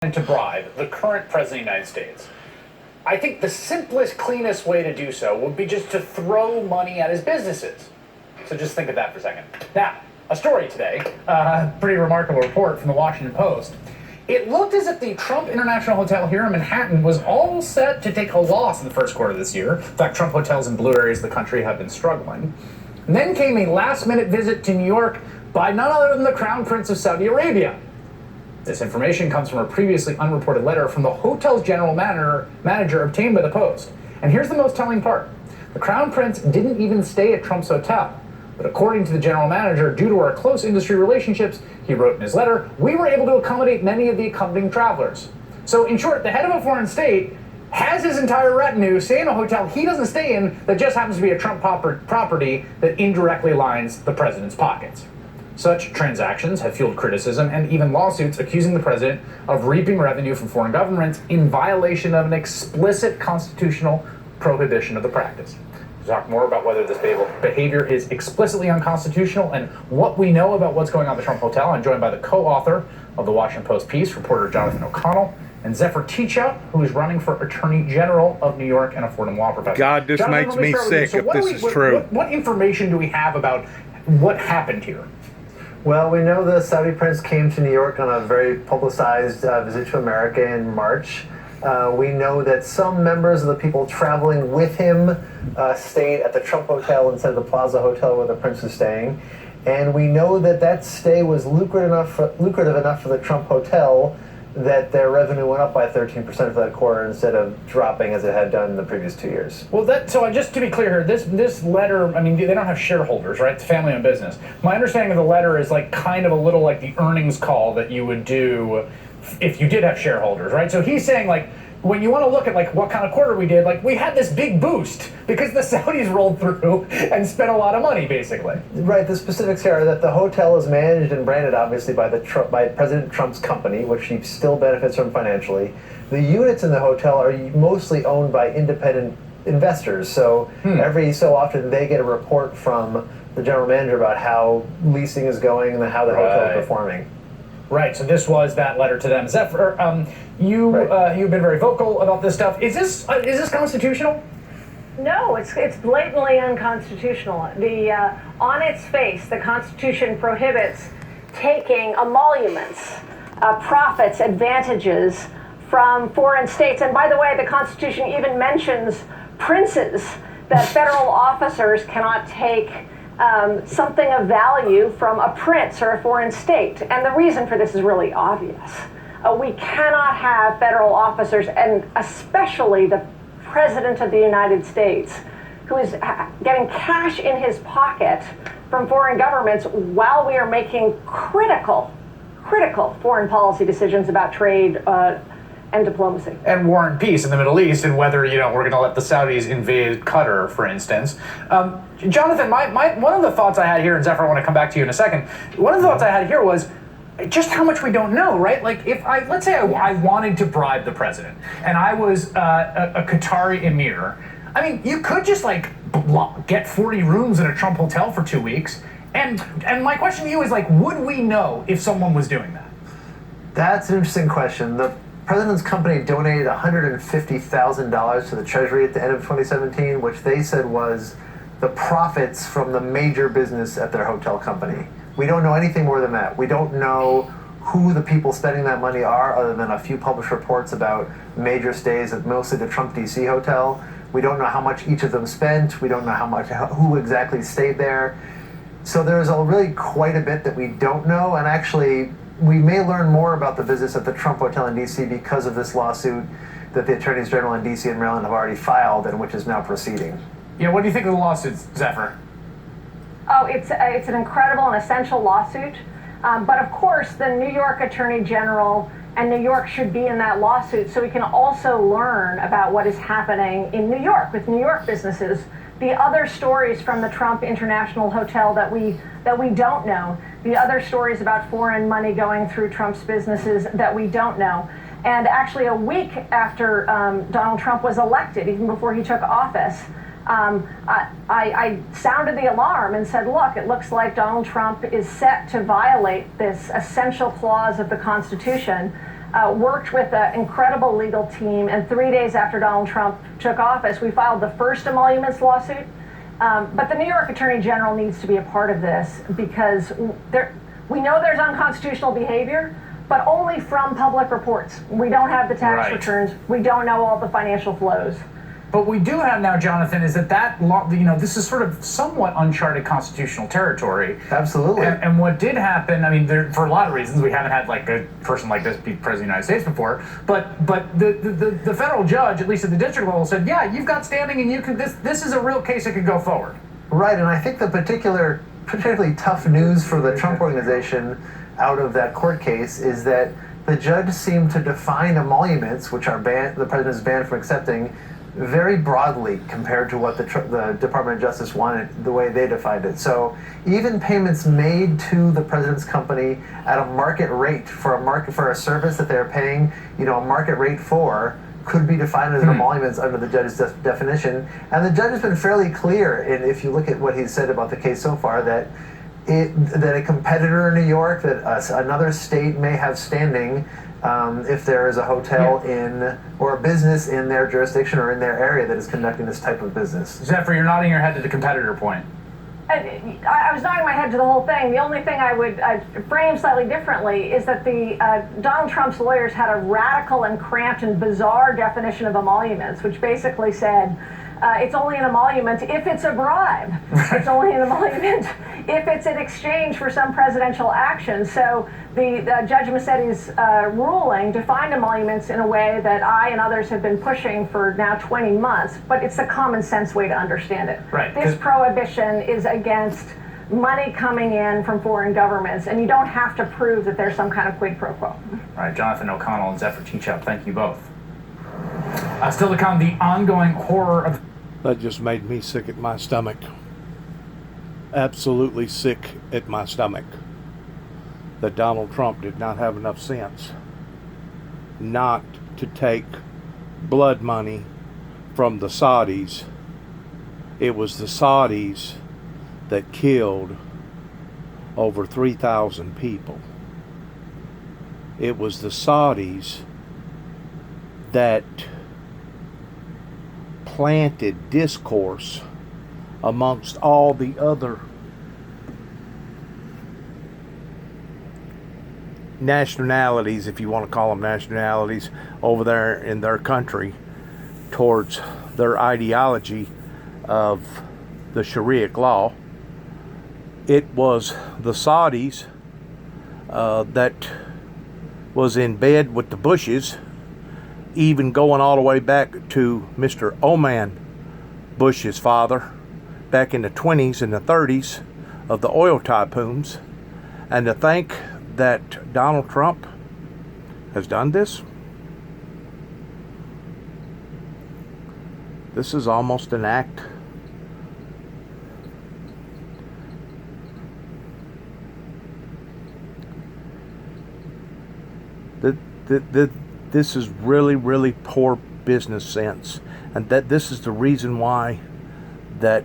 To bribe the current president of the United States. I think the simplest, cleanest way to do so would be just to throw money at his businesses. So just think of that for a second. Now, a story today, pretty remarkable report from the Washington Post. It looked as if the Trump International Hotel here in Manhattan was all set to take a loss in the first quarter of this year. In fact, Trump hotels in blue areas of the country have been struggling. And then came a last-minute visit to New York by none other than the Crown Prince of Saudi Arabia. This information comes from a previously unreported letter from the hotel's general manager obtained by the Post. And here's the most telling part. The Crown Prince didn't even stay at Trump's hotel. But according to the general manager, due to our close industry relationships, he wrote in his letter, we were able to accommodate many of the accompanying travelers. So in short, the head of a foreign state has his entire retinue stay in a hotel he doesn't stay in that just happens to be a Trump property that indirectly lines the president's pockets. Such transactions have fueled criticism and even lawsuits accusing the president of reaping revenue from foreign governments in violation of an explicit constitutional prohibition of the practice. To talk more about whether this behavior is explicitly unconstitutional and what we know about what's going on at the Trump Hotel, I'm joined by the co-author of the Washington Post piece, reporter Jonathan O'Connell, and Zephyr Teachout, who is running for Attorney General of New York and a Fordham law professor. God, this Jonathan, makes me sick if this is true. What information do we have about what happened here? Well, we know the Saudi prince came to New York on a very publicized visit to America in March. We know that some members of the people traveling with him stayed at the Trump Hotel instead of the Plaza Hotel where the prince is staying. And we know that that stay was lucrative enough for the Trump Hotel that their revenue went up by 13% for that quarter instead of dropping as it had done in the previous 2 years. Well, so just to be clear here, this letter, I mean, they don't have shareholders, right? It's a family-owned business. My understanding of the letter is like kind of a little like the earnings call that you would do if you did have shareholders, right? So he's saying like, when you want to look at like what kind of quarter we did, like we had this big boost because the Saudis rolled through and spent a lot of money, basically. Right. The specifics here are that the hotel is managed and branded, obviously, by President Trump's company, which he still benefits from financially. The units in the hotel are mostly owned by independent investors. So every so often they get a report from the general manager about how leasing is going and how the hotel is performing. Right, so this was that letter to them. Zephyr, you've been very vocal about this stuff. Is this constitutional? No, it's blatantly unconstitutional. On its face, the Constitution prohibits taking emoluments, profits, advantages from foreign states. And by the way, the Constitution even mentions princes, that federal officers cannot take something of value from a prince or a foreign state. And the reason for this is really obvious. We cannot have federal officers, and especially the President of the United States, who is getting cash in his pocket from foreign governments while we are making critical foreign policy decisions about trade and diplomacy. And war and peace in the Middle East, and whether, we're going to let the Saudis invade Qatar, for instance. Jonathan, one of the thoughts I had here, and Zephyr, I want to come back to you in a second. One of the thoughts I had here was just how much we don't know, right? Like, let's say I wanted to bribe the president, and I was a Qatari emir. I mean, you could just get 40 rooms in a Trump hotel for 2 weeks. And my question to you is would we know if someone was doing that? That's an interesting question. The president's company donated $150,000 to the Treasury at the end of 2017, which they said was the profits from the major business at their hotel company. We don't know anything more than that. We don't know who the people spending that money are, other than a few published reports about major stays at mostly the Trump DC hotel. We don't know how much each of them spent. We don't know who exactly stayed there. So there's really quite a bit that we don't know, and actually we may learn more about the business at the Trump Hotel in D.C. because of this lawsuit that the attorneys general in D.C. and Maryland have already filed and which is now proceeding. Yeah, what do you think of the lawsuit, Zephyr? Oh, it's an incredible and essential lawsuit. But of course, the New York Attorney General and New York should be in that lawsuit so we can also learn about what is happening in New York with New York businesses. The other stories from the Trump International Hotel that we don't know, the other stories about foreign money going through Trump's businesses that we don't know. And actually a week after Donald Trump was elected, even before he took office, I sounded the alarm and said, look, it looks like Donald Trump is set to violate this essential clause of the Constitution worked with an incredible legal team, and 3 days after Donald Trump took office, we filed the first emoluments lawsuit. But the New York Attorney General needs to be a part of this because we know there's unconstitutional behavior, but only from public reports. We don't have the tax returns. We don't know all the financial flows. But we do have now, Jonathan, is that law, this is sort of somewhat uncharted constitutional territory. Absolutely. And what did happen, I mean, for a lot of reasons, we haven't had like a person like this be president of the United States before, but the federal judge, at least at the district level, said, yeah, you've got standing and you can, this is a real case that could go forward. Right, and I think the particularly tough news for the Trump organization out of that court case is that the judge seemed to define emoluments, which are the president is banned from accepting, very broadly compared to what the Department of Justice wanted, the way they defined it. So even payments made to the president's company at a market rate for a service that they're paying, a market rate for, could be defined as emoluments under the judge's definition. And the judge has been fairly clear, and if you look at what he's said about the case so far, that a competitor in New York, that another state may have standing if there is a hotel or a business in their jurisdiction or in their area that is conducting this type of business. Zephyr, you're nodding your head to the competitor point. I was nodding my head to the whole thing. The only thing I'd frame slightly differently is that Donald Trump's lawyers had a radical and cramped and bizarre definition of emoluments, which basically said it's only an emolument if it's a bribe. It's only an emolument if it's in exchange for some presidential action. So the Judge Massetti's ruling defined emoluments in a way that I and others have been pushing for now 20 months, but it's a common sense way to understand it. Right. This prohibition is against money coming in from foreign governments, and you don't have to prove that there's some kind of quid pro quo. All right, Jonathan O'Connell and Zephyr Teachout, thank you both. Still to come, the ongoing horror of... That just made me sick at my stomach. Absolutely sick at my stomach. That Donald Trump did not have enough sense not to take blood money from the Saudis. It was the Saudis that killed over 3,000 people. It was the Saudis that planted discourse amongst all the other nationalities, if you want to call them nationalities, over there in their country towards their ideology of the Sharia law. It was the Saudis that was in bed with the Bushes, even going all the way back to Mr. Oman Bush's father back in the 20s and the 30s of the oil tycoons. And to think that Donald Trump has done this, this is almost an act this is really, really poor business sense, and that this is the reason why that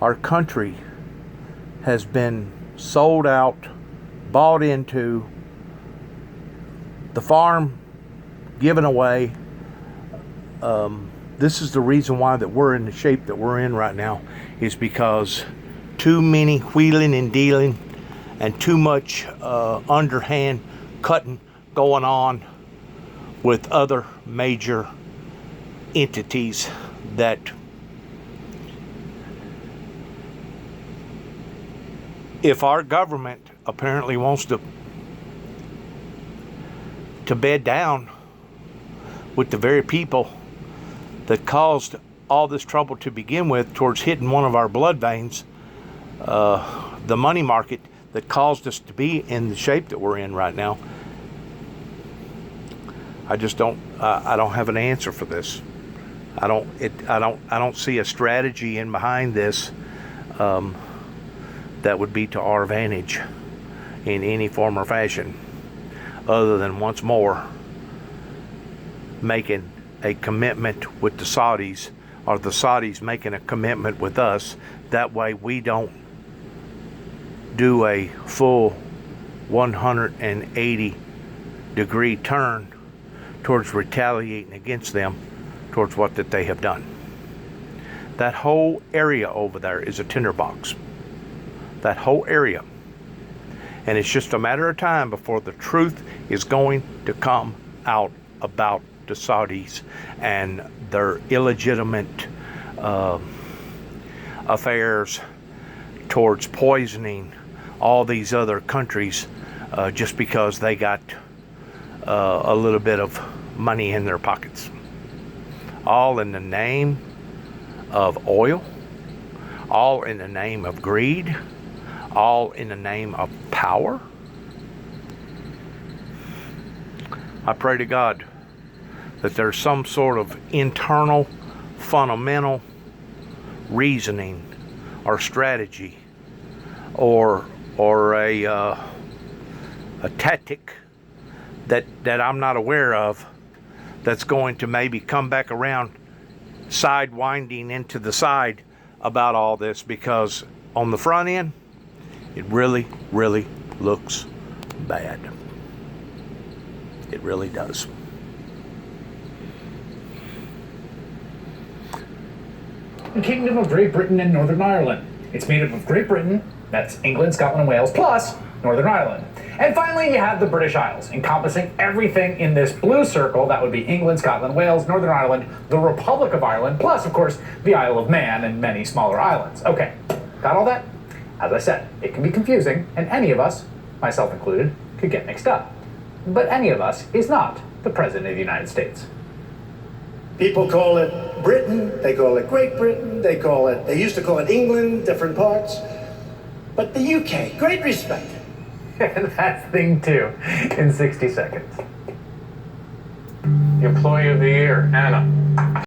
our country has been sold out, bought into, the farm given away. This is the reason why that we're in the shape that we're in right now, is because too many wheeling and dealing and too much underhand cutting going on with other major entities that if our government apparently wants to bed down with the very people that caused all this trouble to begin with towards hitting one of our blood veins, the money market that caused us to be in the shape that we're in right now, I just don't. I don't have an answer for this. I don't see a strategy in behind this that would be to our advantage in any form or fashion, other than once more making a commitment with the Saudis, or the Saudis making a commitment with us. That way we don't do a full 180 degree turn towards retaliating against them towards what that they have done. That whole area over there is a tinderbox. That whole area. And it's just a matter of time before the truth is going to come out about the Saudis and their illegitimate affairs towards poisoning all these other countries just because they got a little bit of money in their pockets. All in the name of oil, all in the name of greed, all in the name of power. I pray to God that there's some sort of internal, fundamental reasoning or strategy or a tactic that I'm not aware of that's going to maybe come back around sidewinding into the side about all this, because on the front end it really looks bad. It really does. The Kingdom of Great Britain and Northern Ireland. It's made up of Great Britain, that's England, Scotland, and Wales, plus Northern Ireland. And finally, you have the British Isles, encompassing everything in this blue circle. That would be England, Scotland, Wales, Northern Ireland, the Republic of Ireland, plus, of course, the Isle of Man and many smaller islands. Okay, got all that? As I said, it can be confusing, and any of us, myself included, could get mixed up. But any of us is not the President of the United States. People call it Britain, they call it Great Britain, they used to call it England, different parts. But the UK, great respect. And that's thing two in 60 seconds. Employee of the Year, Anna.